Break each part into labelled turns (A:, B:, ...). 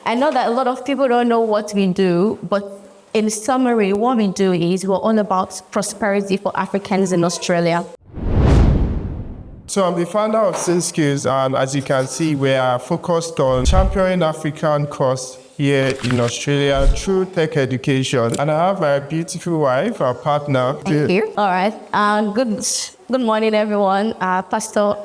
A: I know that a lot of people don't know what we do, but in summary, what we do is we're all about prosperity for Africans in Australia.
B: So I'm the founder of SynSkills, and as you can see, we are focused on championing African cause here in Australia through tech education. And I have my beautiful wife, our partner.
A: Thank you. All right. Good morning, everyone. Pastor,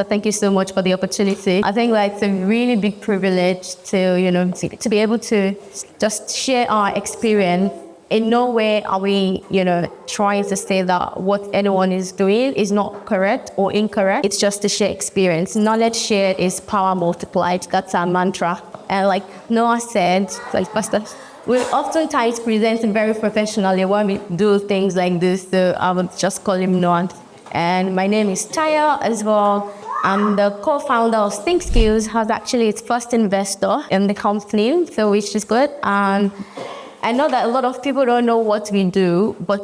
A: thank you so much for the opportunity. I think it's a really big privilege to be able to just share our experience. In no way are we, trying to say that what anyone is doing is not correct or incorrect. It's just to share experience. Knowledge shared is power multiplied. That's our mantra. And like Noah said, Pastor, we oftentimes present very professionally when we do things like this. So I would just call him Noah. And my name is Taya as well. I'm the co-founder of SynSkills, who's actually its first investor in the company, so which is good. And I know that a lot of people don't know what we do, but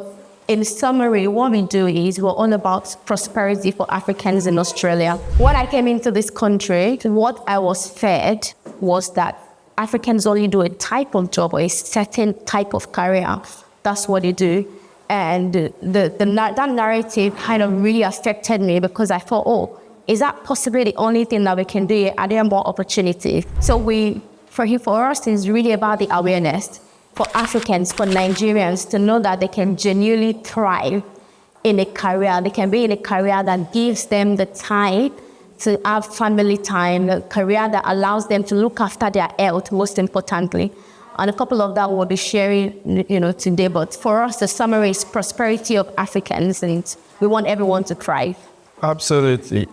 A: in summary, what we do is we're all about prosperity for Africans in Australia. When I came into this country, what I was fed was that Africans only do a type of job or a certain type of career. That's what they do. And that narrative kind of really affected me because I thought, is that possibly the only thing that we can do? Are there more opportunities? So for us, it's really about the awareness for Africans, for Nigerians to know that they can genuinely thrive in a career. They can be in a career that gives them the time to have family time, a career that allows them to look after their health, most importantly. And a couple of that we'll be sharing, today. But for us, the summary is prosperity of Africans, and we want everyone to thrive.
B: Absolutely.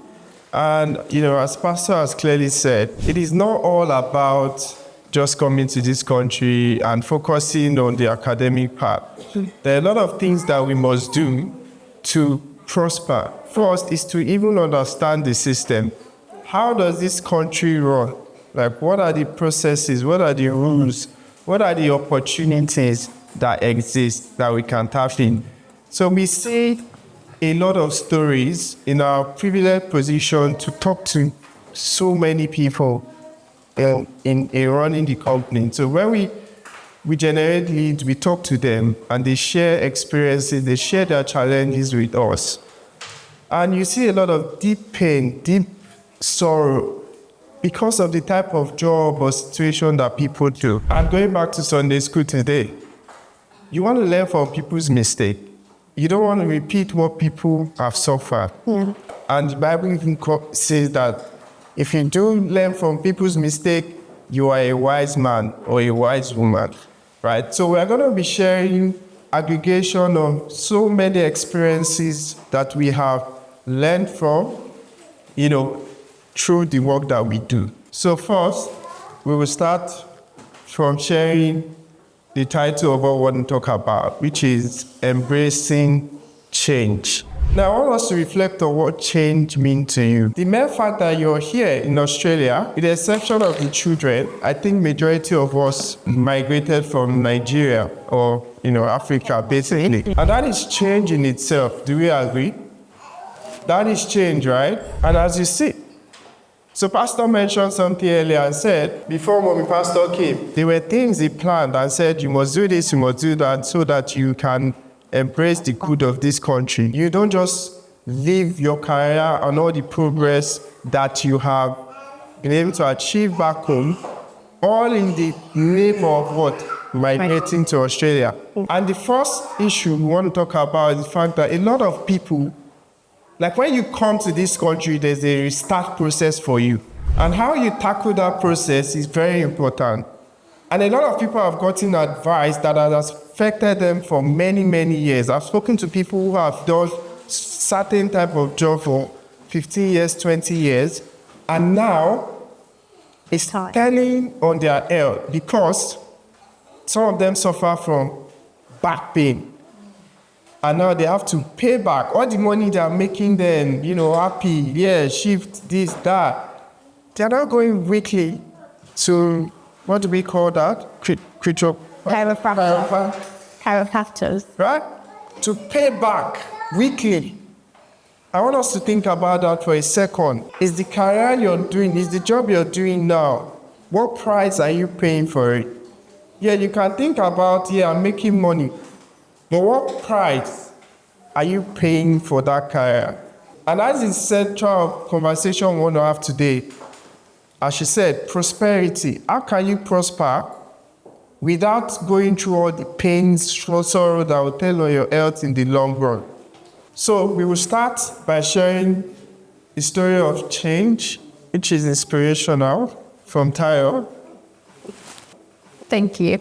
B: And, as Pastor has clearly said, it is not all about just coming to this country and focusing on the academic part. There are a lot of things that we must do to prosper. First is to even understand the system. How does this country run? What are the processes? What are the rules? What are the opportunities that exist that we can tap in? So we see a lot of stories in our privileged position to talk to so many people in running the company. So when we generate leads, we talk to them and they share experiences, they share their challenges with us. And you see a lot of deep pain, deep sorrow because of the type of job or situation that people do. And going back to Sunday school today, you want to learn from people's mistakes. You don't want to repeat what people have suffered. Yeah. And the Bible even says that if you do learn from people's mistakes, you are a wise man or a wise woman, right? So we're going to be sharing aggregation of so many experiences that we have learned from, through the work that we do. So first, we will start from sharing the title of what we want to talk about, which is embracing change. Now, I want us to reflect on what change means to you. The mere fact that you're here in Australia, with the exception of the children, I think majority of us migrated from Nigeria or, Africa, basically. And that is change in itself. Do we agree? That is change, right? And as you see, so Pastor mentioned something earlier and said, before Mommy Pastor came, there were things he planned and said, you must do this, you must do that, so that you can embrace the good of this country. You don't just live your career and all the progress that you have been able to achieve back home, all in the name of what? Migrating to Australia. And the first issue we want to talk about is the fact that a lot of people, when you come to this country, there's a restart process for you. And how you tackle that process is very important. And a lot of people have gotten advice that has affected them for many, many years. I've spoken to people who have done certain type of job for 15 years, 20 years, and now it's turning on their health because some of them suffer from back pain. And now they have to pay back all the money they are making then, happy, shift, this, that. They're not going weekly to, what do we call that?
A: Chiropractors.
B: Right? To pay back weekly. I want us to think about that for a second. Is the career you're doing, is the job you're doing now What price are you paying for it? Yeah, you can think about, I'm making money. But what price are you paying for that career? And as the central conversation we want to have today, as she said, prosperity. How can you prosper without going through all the pains, sorrow that will tell on your health in the long run? So we will start by sharing the story of change, which is inspirational, from Tayo.
A: Thank you.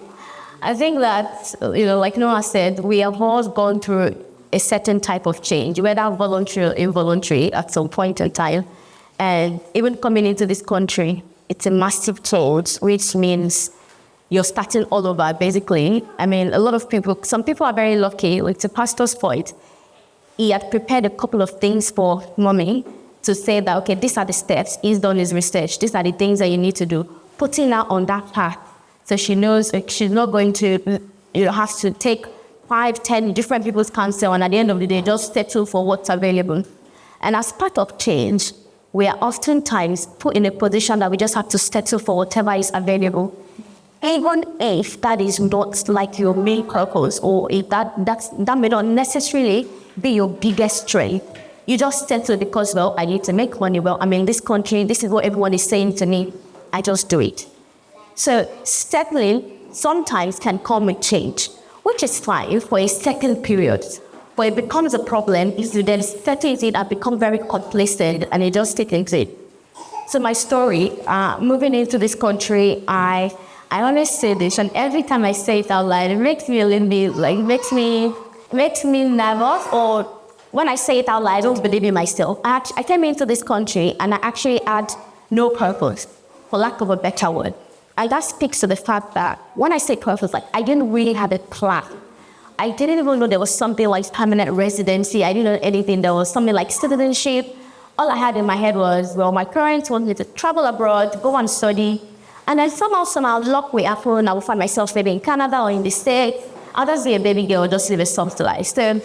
A: I think that, like Noah said, we have all gone through a certain type of change, whether voluntary or involuntary at some point in time. And even coming into this country, it's a massive change, which means you're starting all over, basically. I mean, a lot of people, some people are very lucky, like the pastor's point. He had prepared a couple of things for mommy to say that, okay, these are the steps. He's done his research. These are the things that you need to do. Putting her on that path so she knows she's not going to have to take 5, 10 different people's counsel and at the end of the day, just settle for what's available. And as part of change, we are oftentimes put in a position that we just have to settle for whatever is available. Even if that is not like your main purpose, or if that may not necessarily be your biggest strength. You just settle because, well, I need to make money. Well, I'm in this country. This is what everyone is saying to me. I just do it. So settling sometimes can come with change, which is fine for a second period. But it becomes a problem if you then settle it and become very complacent and you just stick into it. So my story, moving into this country, I always say this, and every time I say it out loud, it makes me a little bit, makes me nervous, or when I say it out loud, I don't believe in myself. I came into this country and I actually had no purpose, for lack of a better word. And that speaks to the fact that when I say purpose, I didn't really have a plan. I didn't even know there was something like permanent residency. I didn't know anything. There was something like citizenship. All I had in my head was, well, my parents want me to travel abroad, go and study. And then somehow, luck will happen, and I will find myself maybe in Canada or in the States. I'll just be a baby girl, just live a soft life. So,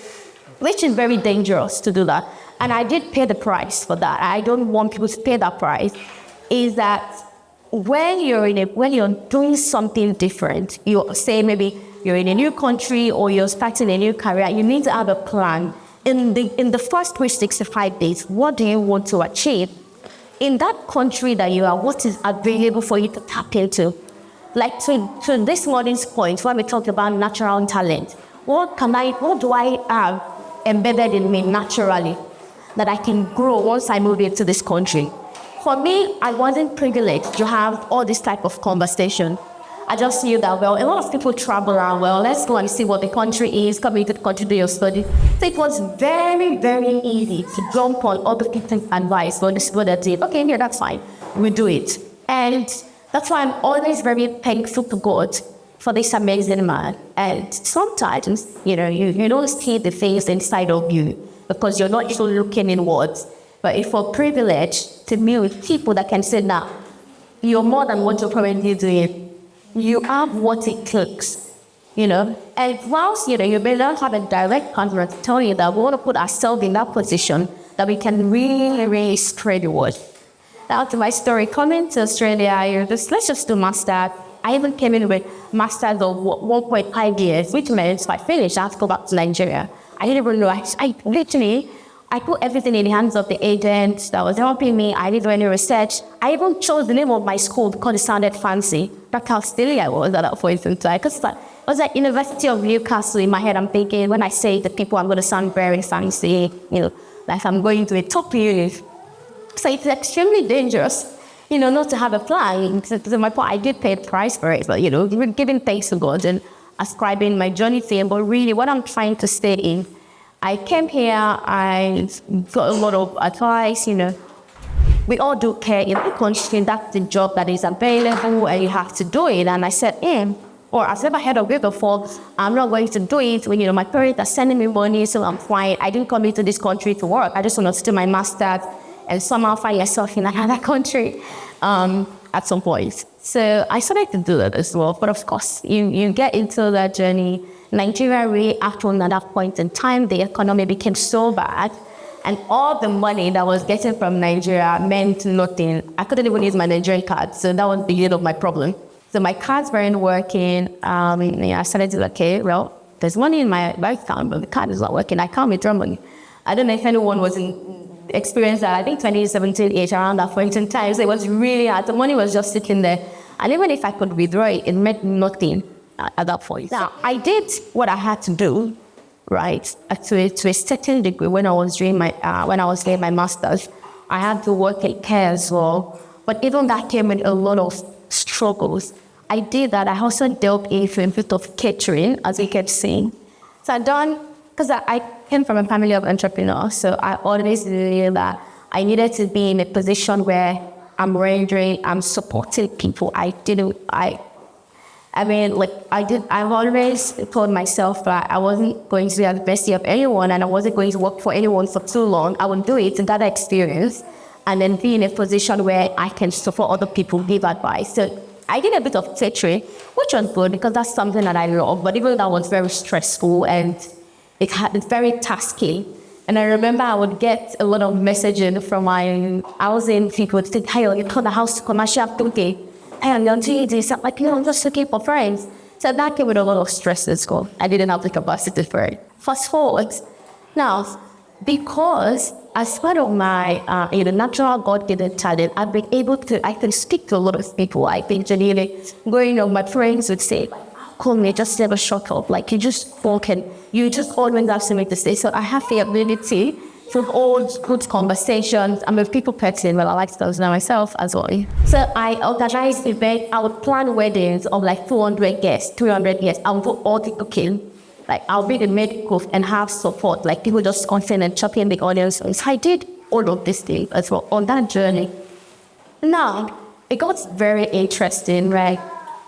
A: which is very dangerous to do that. And I did pay the price for that. I don't want people to pay that price. Is that when you're doing something different, you say maybe you're in a new country or you're starting a new career, you need to have a plan. In the first 365 days, what do you want to achieve? In that country that you are, what is available for you to tap into? Like to this morning's point, when we talk about natural talent, what do I have embedded in me naturally that I can grow once I move into this country? For me, I wasn't privileged to have all this type of conversation. I just knew that, well, a lot of people travel around, well, let's go and see what the country is, come into the country, do your study. So it was very, very easy to jump on other people's advice. Well, this is what I did. Okay, yeah, that's fine. We do it. And that's why I'm always very thankful to God for this amazing man. And sometimes, you don't see the things inside of you because you're not even looking inwards. But if we're privileged to meet with people that can say, now, you're more than what you're currently doing. You have what it takes, And whilst, you may not have a direct contract telling you that we want to put ourselves in that position that we can really, really spread the word. Now to my story, coming to Australia, let's just do master. I even came in with masters of 1.5 years, which meant if I finished, I have to go back to Nigeria. I didn't even know. I put everything in the hands of the agent that was helping me. I didn't do any research. I even chose the name of my school because it sounded fancy. That's how silly I was at that point in time. Because I was at University of Newcastle in my head. I'm thinking, when I say to people, I'm going to sound very fancy, like I'm going to a top uni. So it's extremely dangerous, not to have a plan. To my point, I did pay the price for it, but, giving thanks to God and ascribing my journey to Him. But really, what I'm trying to stay in, I came here, I got a lot of advice, We all do care in the country, that's the job that is available and you have to do it. And I said, or I've never heard of it before, I'm not going to do it when, my parents are sending me money, so I'm fine. I didn't come into this country to work. I just want to do my master's and somehow find yourself in another country at some point. So I started to do that as well. But of course, you get into that journey. Nigeria really, after that point in time, the economy became so bad. And all the money that I was getting from Nigeria meant nothing. I couldn't even use my Nigerian card. So that was the beginning of my problem. So my cards weren't working. I started to okay, well, there's money in my bank account, but the card is not working. I can't withdraw money. I don't know if anyone was experienced that. I think 2017-ish, around that point in time, so it was really hard. The money was just sitting there. And even if I could withdraw it, it meant nothing at that point. Now, I did what I had to do, right, to a certain degree when I was doing my master's. I had to work in care as well. But even that came with a lot of struggles. I did that. I also delved into a bit of catering, as you can see. So I done, because I came from a family of entrepreneurs, so I always knew that I needed to be in a position where I'm supporting people. I've always told myself that I wasn't going to be at the mercy of anyone and I wasn't going to work for anyone for too long. I would do it to gather experience and then be in a position where I can support other people, give advice. So I did a bit of catering, which was good because that's something that I love, but even that was very stressful and it's very tasking. And I remember I would get a lot of messaging from my housing people would say, hey, you call the house commercial today. Hey, I'm going to do this. I'm like, I'm just looking for friends. So that came with a lot of stress at school. I didn't have the capacity for it. Fast forward. Now, because as part of my natural God-given talent, I've been able to, I can speak to a lot of people. I think genuinely, my friends would say, call me, just never shut up. Like, you just talk and you just always have something to say. So I have the ability to hold good conversations. I'm a people person, well, I like to know myself as well. So I organize events. I would plan weddings of like 200 guests, 300 guests. I would do all the cooking. Like, I'll be the medical and have support. Like, people just come in and chop in the audience. So I did all of these things as well on that journey. Now, it got very interesting, right?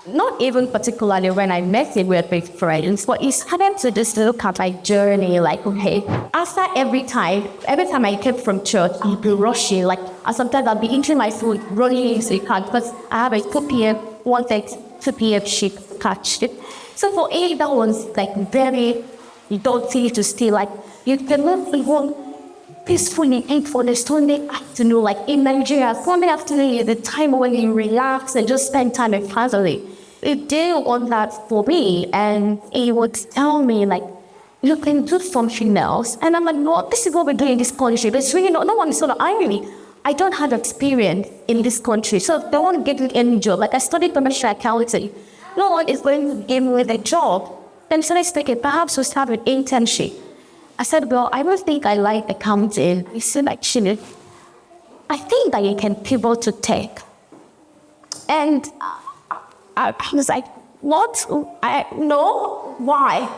A: Not even particularly when I met him with my friends, but it started to just look at my journey, like, okay, after every time I came from church, I'd be rushing, like, and sometimes I'd be eating my food, running into the car, because I have a 2 p.m., 1:30, 2 p.m. shift catch. So for A, that was, like, very daunting to stay, like, you cannot even peacefully eat for the Sunday afternoon, like, in Nigeria, Sunday afternoon is the time when you relax and just spend time with family. It didn't want that for me, and he would tell me, like, you can do something else. And I'm like, no, this is what we're doing in this country. But it's really no one is sort of angry. I don't have experience in this country, so they won't get me any job. Like, I studied commercial accounting. No one is going to give me a job. Then so I was thinking, perhaps we'll start an internship. I said, well, I don't think I like accounting. He said, actually, I think that you can pivot to tech. And I was like, what? No, why?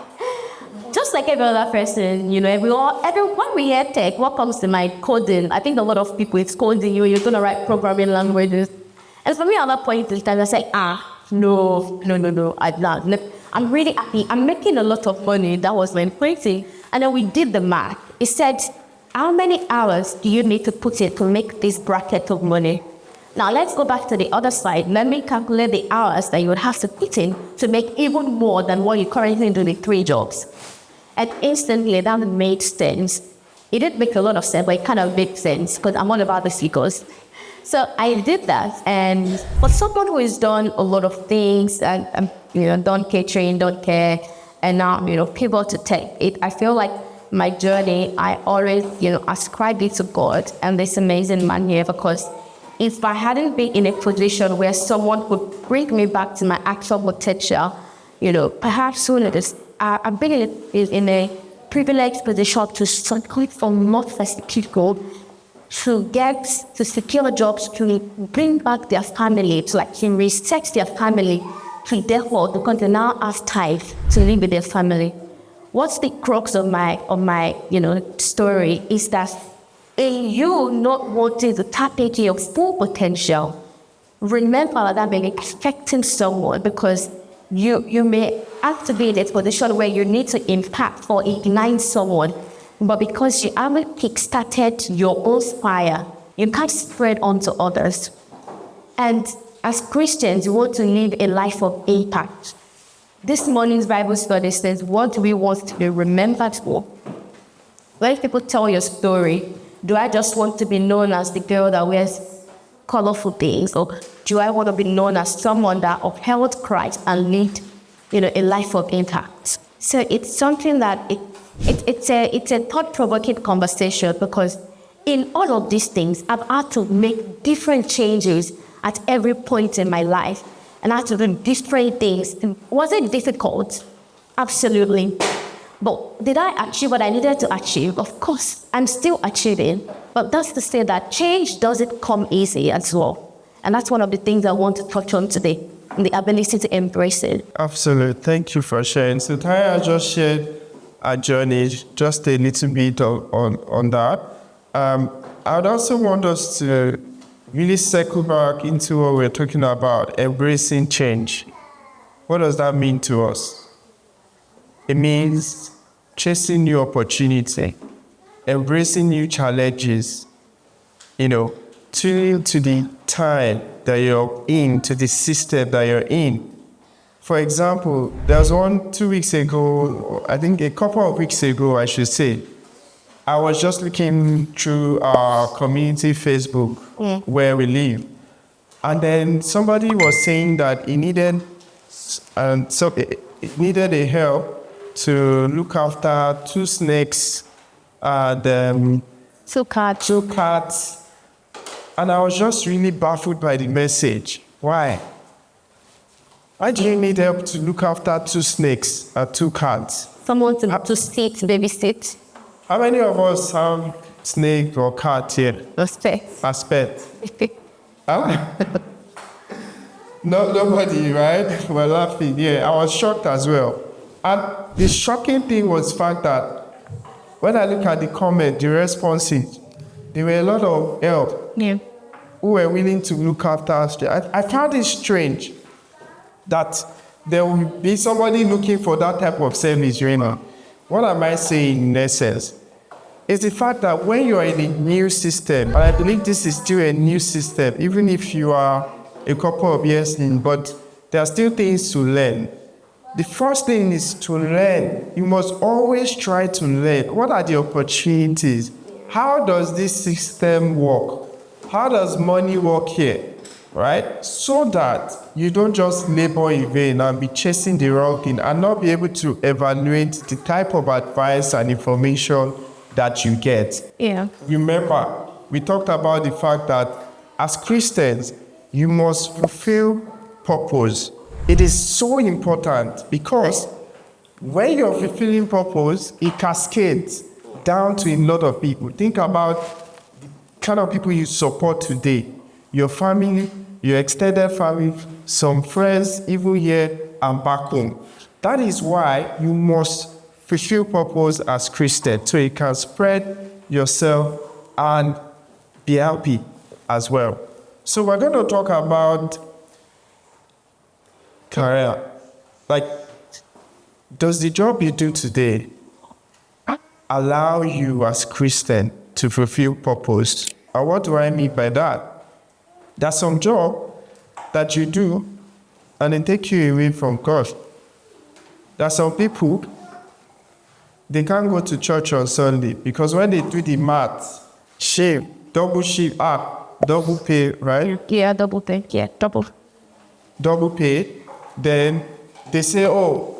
A: Just like every other person, when we hear tech, what comes to mind? Coding. I think a lot of people, it's coding, you're going to write programming languages. And for me, at that point in time, I was like, no, I'm not. I'm really happy. I'm making a lot of money. That was my crazy. And then we did the math. It said, how many hours do you need to put in to make this bracket of money? Now, let's go back to the other side. Let me calculate the hours that you would have to put in to make even more than what you currently do in 3 jobs. And instantly, that made sense. It didn't make a lot of sense, but it kind of made sense because I'm all about the figures. So I did that. And for someone who has done a lot of things and done catering, done care, and now, pivot to tech, I feel like my journey, I always, ascribe it to God and this amazing man here, because if I hadn't been in a position where someone could bring me back to my actual potential, perhaps sooner, I've been in a privileged position to succeed from not people to get to secure jobs, to bring back their family, to reset their family, to therefore because they now have time to live with their family. What's the crux of my story is that in you not wanting to tap into your full potential, remember that being expecting someone, because you may have to be in a position where you need to impact or ignite someone, but because you haven't kick-started your own fire, you can't spread onto others. And as Christians, we want to live a life of impact. This morning's Bible study says, what do we want to be remembered for? when people tell your story, do I just want to be known as the girl that wears colorful things, or do I want to be known as someone that upheld Christ and lived, a life of impact? So it's something that it's a thought-provoking conversation, because in all of these things, I've had to make different changes at every point in my life, and I had to do different things. Was it difficult? Absolutely. But did I achieve what I needed to achieve? Of course, I'm still achieving. But that's to say that change doesn't come easy as well. And that's one of the things I want to touch on today, the ability to embrace it.
B: Absolutely. Thank you for sharing. So Taya just shared a journey, just a little bit on that. I'd also want us to really circle back into what we're talking about, embracing change. What does that mean to us? It means chasing new opportunity, embracing new challenges, tuning to the time that you're in, to the system that you're in. For example, there was one 2 weeks ago, I think a couple of weeks ago, I should say, I was just looking through our community Facebook where we live. And then somebody was saying that he needed a help to look after 2 snakes and
A: 2 cats.
B: 2 cats. And I was just really baffled by the message. Why? Why do you need help to look after 2 snakes and 2 cats?
A: Someone to babysit.
B: How many of us have snake or cat here?
A: Respect.
B: As pet? No, nobody, right? We're laughing. Yeah, I was shocked as well. And the shocking thing was the fact that when I look at the comment, the responses, there were a lot of help who were willing to look after us. I found it strange that there will be somebody looking for that type of service, What am I saying in essence? It's the fact that when you are in a new system, and I believe this is still a new system, even if you are a couple of years in, but there are still things to learn. The first thing is to learn. You must always try to learn. What are the opportunities? How does this system work? How does money work here? Right? So that you don't just labor in vain and be chasing the wrong thing and not be able to evaluate the type of advice and information that you get.
A: Yeah.
B: Remember, we talked about the fact that as Christians, you must fulfill purpose. It is so important because when you're fulfilling purpose, it cascades down to a lot of people. Think about the kind of people you support today. Your family, your extended family, some friends, even here and back home. That is why you must fulfill purpose as Christian, so you can spread yourself and be happy as well. So we're going to talk about career. Like, does the job you do today allow you as Christian to fulfill purpose? And what do I mean by that? There's some job that you do and they take you away from God. There's some people, they can't go to church on Sunday because when they do the math, double pay, right?
A: Yeah, double pay. Yeah, double
B: pay. Then they say, oh,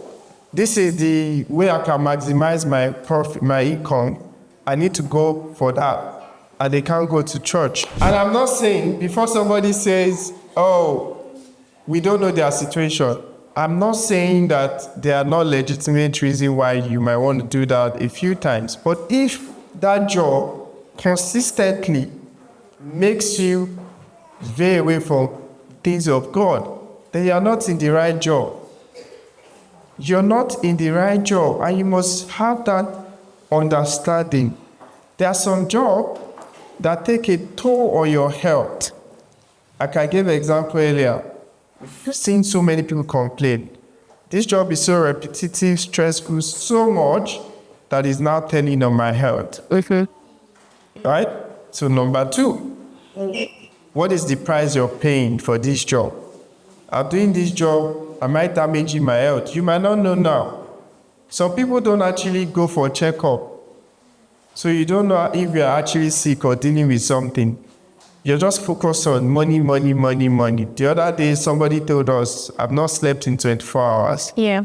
B: this is the way I can maximize my profit, my income. I need to go for that. And they can't go to church. And I'm not saying, before somebody says, oh, we don't know their situation, I'm not saying that there are not legitimate reasons why you might want to do that a few times. But if that job consistently makes you veer away from things of God, then you're not in the right job. You're not in the right job, and you must have that understanding. There are some jobs that take a toll on your health. Like I gave an example earlier. I've seen so many people complain. This job is so repetitive, stressful, so much that is now telling on my health. Right? So number 2, what is the price you're paying for this job? I'm doing this job, am I damaging my health? You might not know now. Some people don't actually go for a checkup. So you don't know if you're actually sick or dealing with something. You're just focused on money, money, money, money. The other day, somebody told us, I've not slept in 24 hours.
A: Yeah.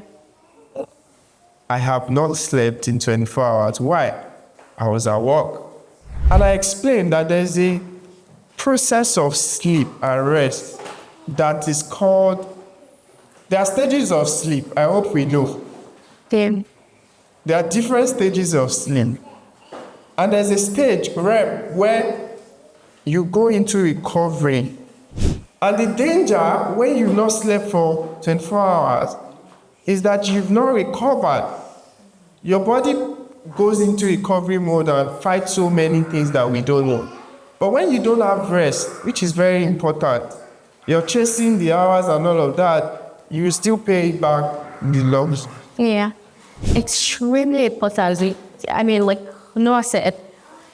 B: I have not slept in 24 hours. Why? I was at work. And I explained that there's a process of sleep and rest that is called, there are stages of sleep. I hope we know.
A: Yeah.
B: There are different stages of sleep. And there's a stage where you go into recovery. And the danger when you've not slept for 24 hours is that you've not recovered. Your body goes into recovery mode and fights so many things that we don't know. But when you don't have rest, which is very important, you're chasing the hours and all of that, you will still pay back the loss.
A: Yeah. Extremely important. I mean, like Noah said,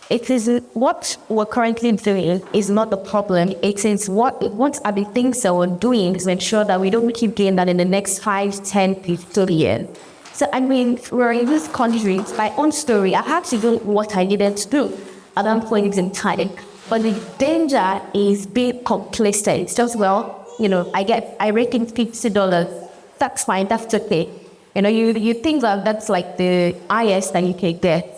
A: it is what we're currently doing is not the problem. It is what are the things that we're doing to ensure that we don't keep doing that in the next 5, 10, 15 years. So, I mean, we're in this country, my own story, I had to do what I needed to do at that point in time. But the danger is being complacent. It's just, well, you know, I reckon $50. That's fine, that's okay. You know, you think that that's like the highest that you can get.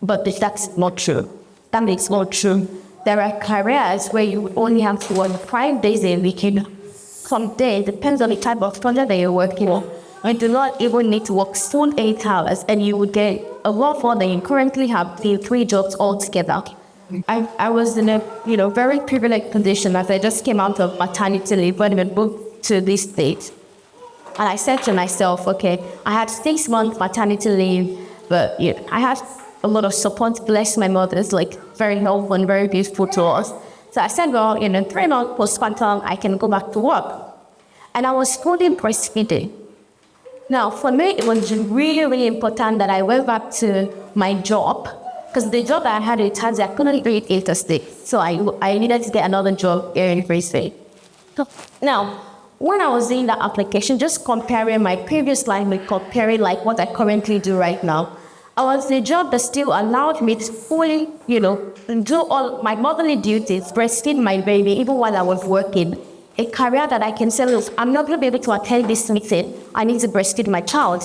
A: But that's not true. That is not true. There are careers where you only have to work 5 days a week. Some days, depends on the type of project that you're working on. You do not even need to work full 8 hours, and you would get a lot more than you currently have in 3 jobs altogether. I was in a very privileged position as I just came out of maternity leave when we moved to this state. And I said to myself, okay, I had 6 months maternity leave, but I had a lot of support. Bless my mother, is like very helpful and very beautiful to us. So I said, well, 3 months postpartum, I can go back to work. And I was fully breastfeeding. Now, for me, it was really, really important that I went back to my job, because the job that I had in Tanzania, I couldn't do it interstate. So I needed to get another job here in Free State. So now, when I was doing that application, just comparing my previous life with comparing like what I currently do right now, I was in a job that still allowed me to fully, do all my motherly duties, breastfeed my baby, even while I was working. A career that I can say, look, I'm not going to be able to attend this meeting. I need to breastfeed my child.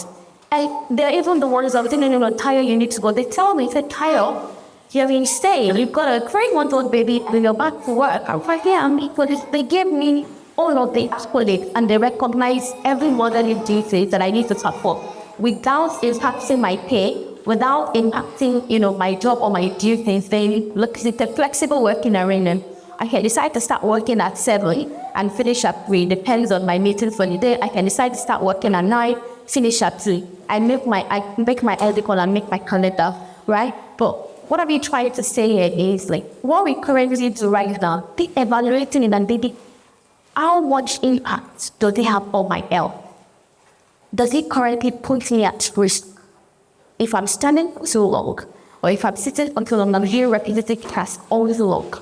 A: And they're even the ones that were saying, Tayo, you need to go. They tell me, Tayo, you're insane. You've got a 3-month-old baby and you're back to work. I'm like, yeah, I'm equal. They gave me all of the accolades and they recognize every motherly duty that I need to support without impacting my pay, without impacting, my job or my duties. They look at the flexible working arrangement. I can decide to start working at 7 and finish at 3. Depends on my meeting for the day. I can decide to start working at 9, finish at 3. I make my article and make my calendar, right? But what I'm trying to say here is like what we currently do right now, the evaluating it and thinking, how much impact does it have on my health? Does it currently put me at risk? If I'm standing too long, or if I'm sitting until I'm here repetitive tasks all too long.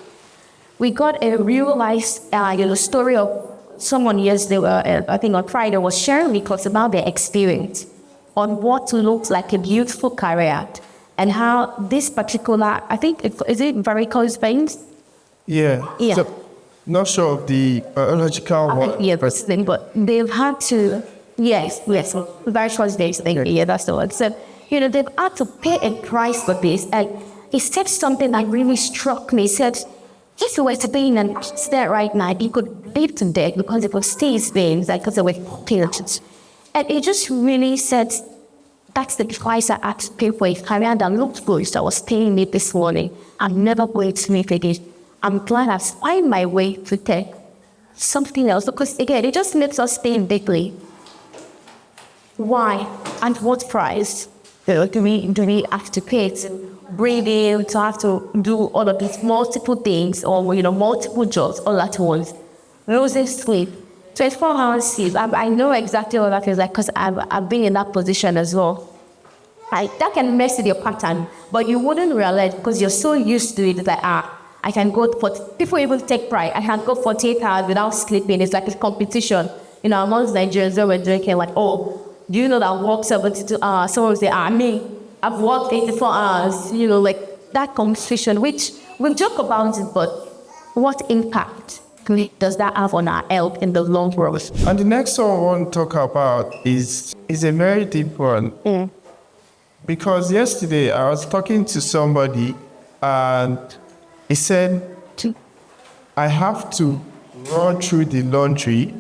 A: We got a real life story of someone yesterday, I think on Friday, was sharing with us about their experience on what looks like a beautiful career and how this particular, I think, is it varicose veins?
B: Yeah.
A: Yeah.
B: So, not sure of the biological one.
A: Yeah, but they've had to, yes, varicose veins, yeah, that's the one. So, they've had to pay a price for this. And he said something that really struck me. He said, if you were to be in a state right now, you could bleed to death because it was stays veins, because they were pills. And it just really said, that's the price I had to pay for a career that looked good, that was paying me this morning. I'm never going to make it again. I'm glad I've found my way to take something else, because again, it just makes us think deeply. Why and what price do we have to pay to breathe in, to have to do all of these multiple things or multiple jobs all at once? Losing sleep, 24 hours sleep. I know exactly what that feels like because I've been in that position as well. That can mess with your pattern, but you wouldn't realize because you're so used to it that I can go for, people even take pride. I can go 48 hours without sleeping. It's like a competition. Amongst Nigerians, when we're drinking, like, oh, do you know that I work 72 hours? Someone will say, I've worked 84 hours, like that conversation, which we joke about it, but what impact does that have on our health in the long run?
B: And the next one I want to talk about is a very deep one. Because yesterday I was talking to somebody and he said, I have to run through the laundry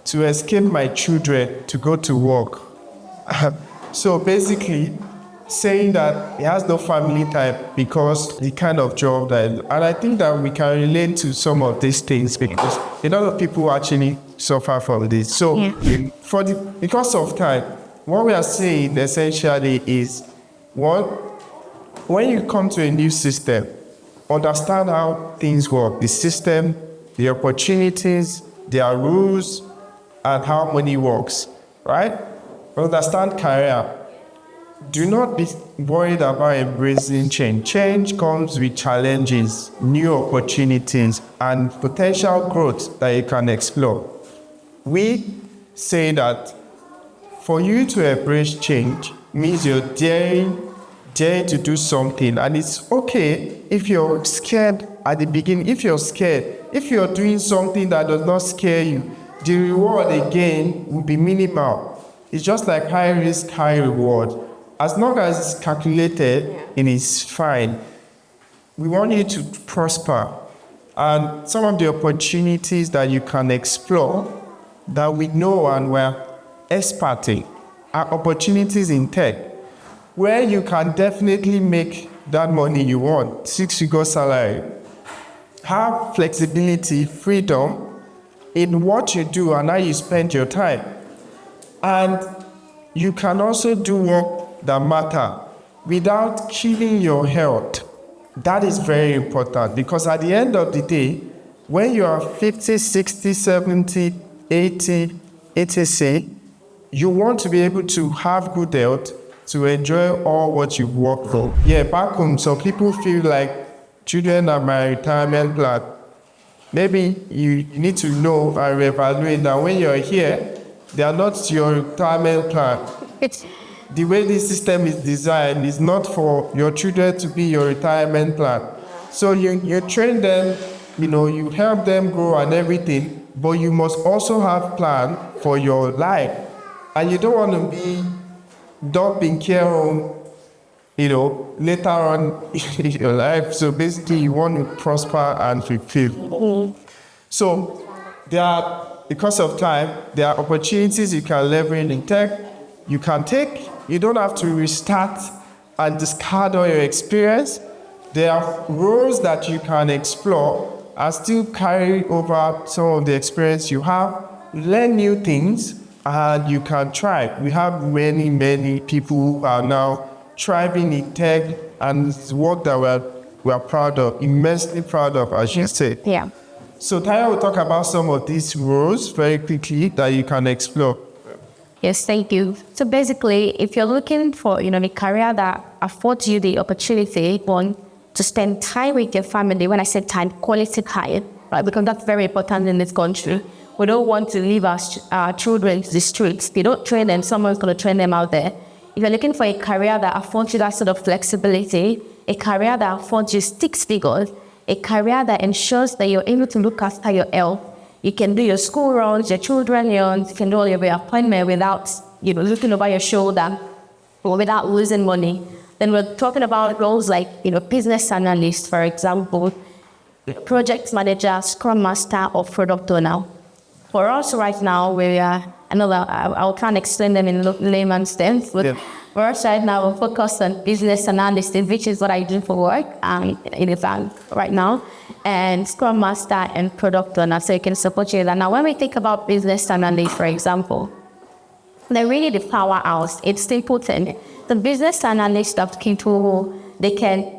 B: to escape my children to go to work. So basically, saying that he has no family time because the kind of job that, and I think that we can relate to some of these things because a lot of people actually suffer from this. So because of time, what we are saying essentially is, one, when you come to a new system, understand how things work, the system, the opportunities, their rules, and how money works, right? Understand career. Do not be worried about embracing change. Change comes with challenges, new opportunities, and potential growth that you can explore. We say that for you to embrace change means you're daring to do something. And it's okay if you're scared at the beginning. If you're scared, if you're doing something that does not scare you, the reward again will be minimal. It's just like high risk, high reward. As long as it's calculated, and it's fine. We want you to prosper. And some of the opportunities that you can explore that we know and we're expert in are opportunities in tech, where you can definitely make that money you want, 6-figure salary. Have flexibility, freedom in what you do and how you spend your time. And you can also do work that matter without killing your health. That is very important because at the end of the day, when you are 50, 60, 70, 80, etc., you want to be able to have good health to enjoy all what you've worked for. Yeah, back home, some people feel like children are my retirement plan. Maybe you need to know and reevaluate that when you're here, they are not your retirement plan. The way this system is designed is not for your children to be your retirement plan. So you train them, you help them grow and everything, but you must also have plan for your life. And you don't want to be dumping care home, later on in your life. So basically you want to prosper and fulfill. So because of time, there are opportunities you can leverage in tech. You can take. You don't have to restart and discard all your experience. There are roles that you can explore and still carry over some of the experience you have. Learn new things and you can try. We have many, many people who are now thriving in tech and it's work that we're proud of, immensely proud of, as you say.
A: Yeah.
B: So Taya will talk about some of these roles very quickly that you can explore.
A: Yes, thank you. So basically, if you're looking for, a career that affords you the opportunity, one, to spend time with your family, when I say time, quality time, right? Because that's very important in this country. We don't want to leave our children to the streets. If you don't train them, someone's going to train them out there. If you're looking for a career that affords you that sort of flexibility, a career that affords you 6 figures, a career that ensures that you're able to look after your health, you can do your school runs, your children runs, you can do all your appointments without, looking over your shoulder or without losing money. Then we're talking about roles like, business analyst, for example, project manager, scrum master, or product owner. For us right now, I'll try and explain them in layman's terms, but for us right now, we're focused on business analyst, which is what I do for work in a bank right now, and scrum master and product owner, so you can support you that. Now, when we think about business analyst, for example, they're really the powerhouse. It's simple thing. The business analyst of Kinto,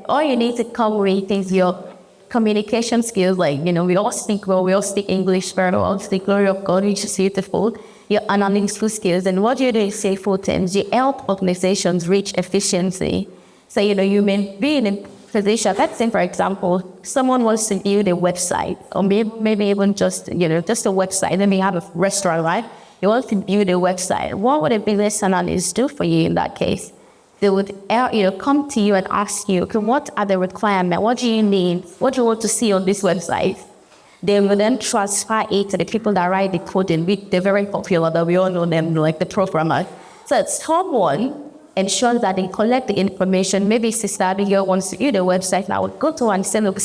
A: all you need to come with is your communication skills, like, we all speak well, we all speak English very well, the glory of God, which is beautiful, your analytical skills, and what you do is say 4 things. You help organizations reach efficiency. So, you may be in a position, let's say, for example, someone wants to build a website, or maybe even just a website. They may have a restaurant, right? You want to build a website. What would a business analyst do for you in that case? they would come to you and ask you, okay, what are the requirements? What do you need? What do you want to see on this website? They will then transfer it to the people that write the coding. They're very popular, that we all know them, like the programmer. So someone ensures that they collect the information. Maybe Sister Abigail wants to use the website. Now go to and say, look,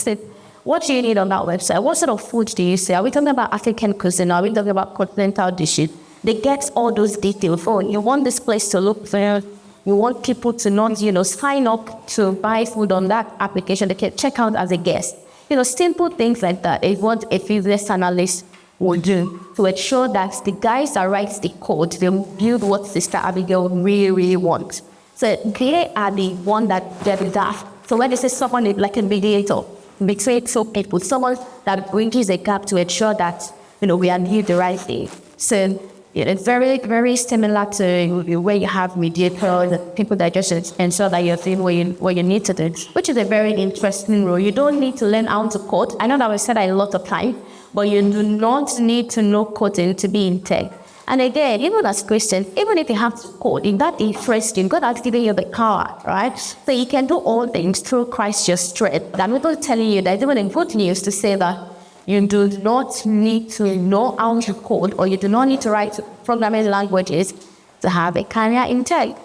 A: what do you need on that website? What sort of food do you say? Are we talking about African cuisine? Are we talking about continental dishes? They get all those details. Oh, you want this place to look fair. You want people to not, sign up to buy food on that application. They can check out as a guest. Simple things like that is what a business analyst will do to ensure that the guys that write the code, they build what Sister Abigail really, really wants. So they are the one that get that. So when they say someone is like a mediator, between two people, someone that bridges a gap to ensure that, we are doing the right thing. So it's very, very similar to where you have mediators, people that just ensure that you're doing what you need to do, which is a very interesting role. You don't need to learn how to code. I know that we said that a lot of time, but you do not need to know coding to be in tech. And again, even as Christians, even if you have to code, in that interesting, God has given you the power, right? So you can do all things through Christ your strength. I'm not telling you that even in good news to say that you do not need to know how to code, or you do not need to write programming languages to have a career in tech.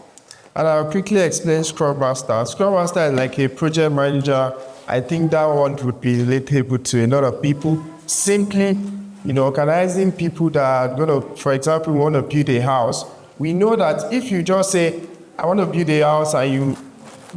B: And I'll quickly explain Scrum Master. Scrum Master is like a project manager. I think that one would be relatable to a lot of people. Simply, organizing people that are going to, for example, want to build a house. We know that if you just say, I want to build a house, and you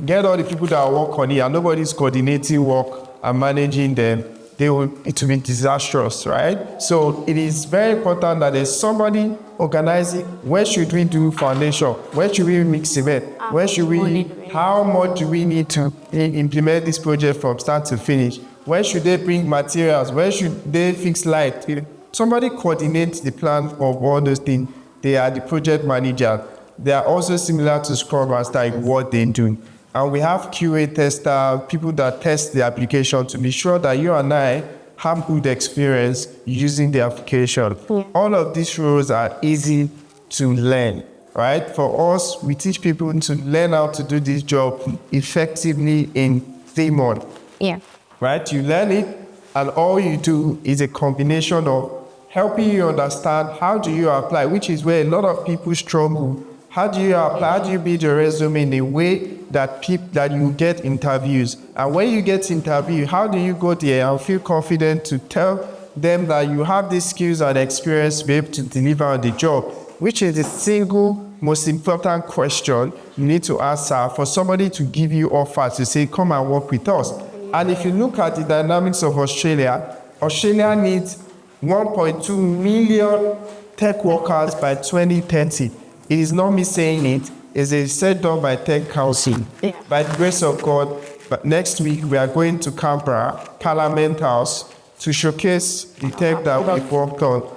B: get all the people that work on it, and nobody's coordinating work and managing them, it will be disastrous, right? So it is very important that there's somebody organizing. Where should we do foundation? Where should we mix cement? How much do we need to implement this project from start to finish? Where should they bring materials? Where should they fix light? Somebody coordinates the plan of all those things. They are the project manager. They are also similar to Scrum Master in what they do. And we have QA tester, people that test the application to be sure that you and I have good experience using the application. Yeah. All of these roles are easy to learn, right? For us, we teach people to learn how to do this job effectively in 3 months.
A: Yeah.
B: Right? You learn it, and all you do is a combination of helping you understand how do you apply, which is where a lot of people struggle. How do you apply? How do you build your resume in a way that you get interviews? And when you get interviewed, how do you go there and feel confident to tell them that you have the skills and experience to be able to deliver on the job, which is the single most important question you need to answer for somebody to give you offers to say, come and work with us. And if you look at the dynamics of Australia needs 1.2 million tech workers by 2030. It is not me saying it. It's a set done by Tech Council. Yeah. By the grace of God, but next week we are going to Canberra, Parliament House, to showcase the tech that we've worked on,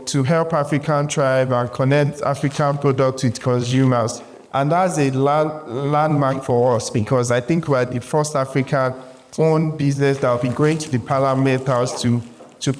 B: to help African tribe and connect African products with consumers. And that's a landmark for us, because I think we're the first African-owned business that will be going to the Parliament House to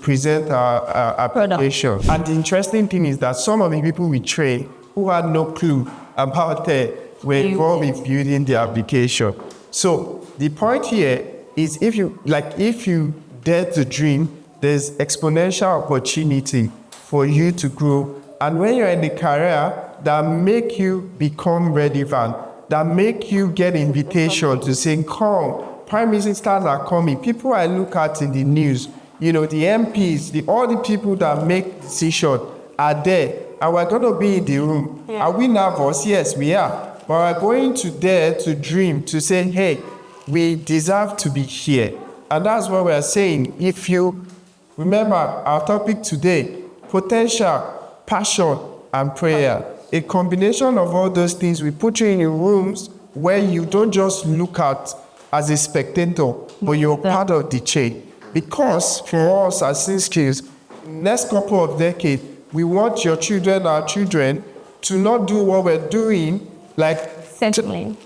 B: present our application. And the interesting thing is that some of the people we train who had no clue about tech were involved in building the application. So the point here is if you dare to dream, there's exponential opportunity for you to grow. And when you're in a career that make you become relevant, that make you get invitation to say, come, prime ministers are coming. People I look at in the news, the MPs, all the people that make decisions are there. And we're going to be in the room. Yeah. Are we nervous? Yes, we are. But we're going to dare to dream, to say, hey, we deserve to be here. And that's what we're saying. If you remember our topic today, potential, passion, and prayer. A combination of all those things we put you in rooms where you don't just look at as a spectator, but you're part of the chain. Because for us as Skills, next couple of decades, we want your children, our children, to not do what we're doing, like
A: essentially,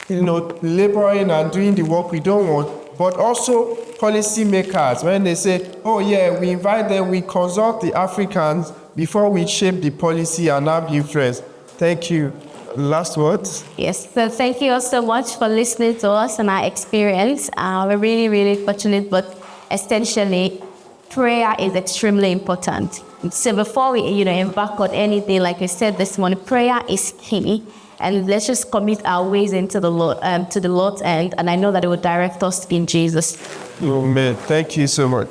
B: laboring and doing the work we don't want, but also policy makers. When they say, oh yeah, we invite them, we consult the Africans before we shape the policy and have influence. Thank you. Last words?
A: Yes, so thank you all so much for listening to us and our experience. We're really, really fortunate, but essentially, prayer is extremely important. So before we, embark on anything, like we said this morning, prayer is key. And let's just commit our ways into the Lord, and I know that it will direct us in Jesus.
B: Amen. Thank you so much.